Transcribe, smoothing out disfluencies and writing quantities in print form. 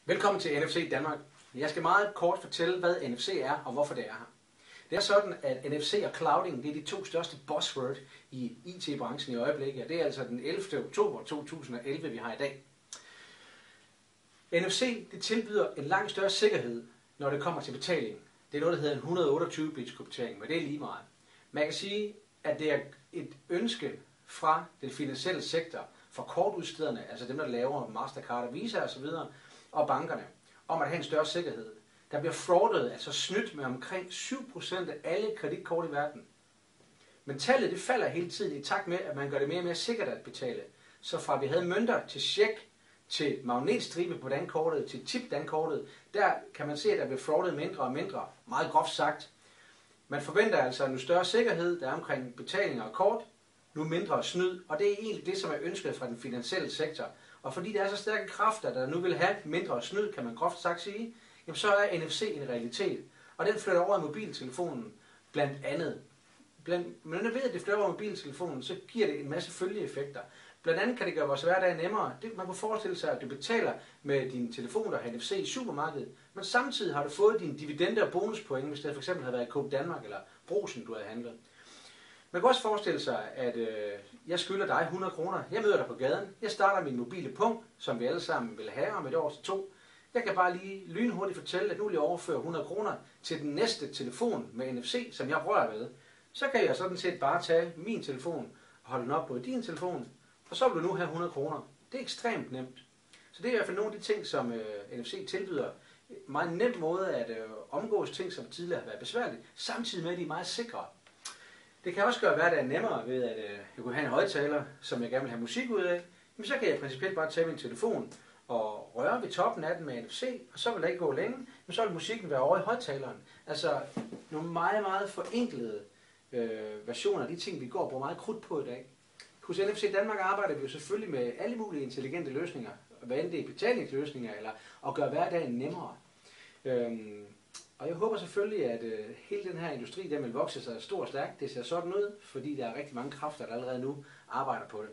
Velkommen til NFC Danmark. Jeg skal meget kort fortælle, hvad NFC er og hvorfor det er her. Det er sådan, at NFC og clouding det er de to største buzzword i IT-branchen i øjeblikket, og det er altså den 11. oktober 2011, vi har i dag. NFC det tilbyder en langt større sikkerhed, når det kommer til betaling. Det er noget, der hedder en 128-bits kryptering, men det er lige meget. Man kan sige, at det er et ønske fra den finansielle sektor, fra kortudstederne, altså dem, der laver Mastercard og Visa osv., og bankerne, om at have en større sikkerhed. Der bliver fraudet, altså snydt med omkring 7% af alle kreditkort i verden. Men tallet det falder hele tiden i takt med, at man gør det mere og mere sikkert at betale. Så fra vi havde mønter til check, til magnetstribe på dankortet, til chip-dankortet, der kan man se, at der bliver fraudet mindre og mindre, meget groft sagt. Man forventer altså en større sikkerhed, der er omkring betalinger og kort, nu mindre snyd, og det er egentlig det, som er ønsket fra den finansielle sektor. Og fordi der er så stærke kræfter, der nu vil have mindre snyd, kan man groft sagt sige, jamen så er NFC en realitet. Og den flytter over i mobiltelefonen blandt andet. Men når man ved, at det flytter over i mobiltelefonen, så giver det en masse følgeeffekter. Blandt andet kan det gøre vores hverdag nemmere. Man kan forestille sig, at du betaler med din telefon, der har NFC i supermarkedet, men samtidig har du fået dine dividende og bonuspoint, hvis det for eksempel havde været i Coop Danmark eller Brugsen, du havde handlet. Man kan også forestille sig, at jeg skylder dig 100 kroner. Jeg møder dig på gaden. Jeg starter min mobile punkt, som vi alle sammen vil have om et år til 2. Jeg kan bare lige lynhurtigt fortælle, at nu vil jeg overføre 100 kroner til den næste telefon med NFC, som jeg rører ved. Så kan jeg sådan set bare tage min telefon og holde den op på din telefon, og så vil du nu have 100 kroner. Det er ekstremt nemt. Så det er i hvert fald nogle af de ting, som NFC tilbyder. En meget nem måde at omgås ting, som tidligere har været besværligt, samtidig med, at de er meget sikre. Det kan også gøre hverdagen nemmere ved, at jeg kunne have en højttaler, som jeg gerne vil have musik ud af. Men så kan jeg principielt bare tage min telefon og røre ved toppen af den med NFC, og så vil der ikke gå længe, men så vil musikken være over i højttaleren. Altså nogle meget, meget forenklede versioner af de ting, vi går og bruger meget krudt på i dag. Hos NFC Danmark arbejder vi jo selvfølgelig med alle mulige intelligente løsninger, hvad end det er betalingsløsninger, eller at gøre hverdagen nemmere. Og jeg håber selvfølgelig, at hele den her industri, der vil vokse sig stor og stærkt. Det ser sådan ud, fordi der er rigtig mange kræfter, der allerede nu arbejder på det.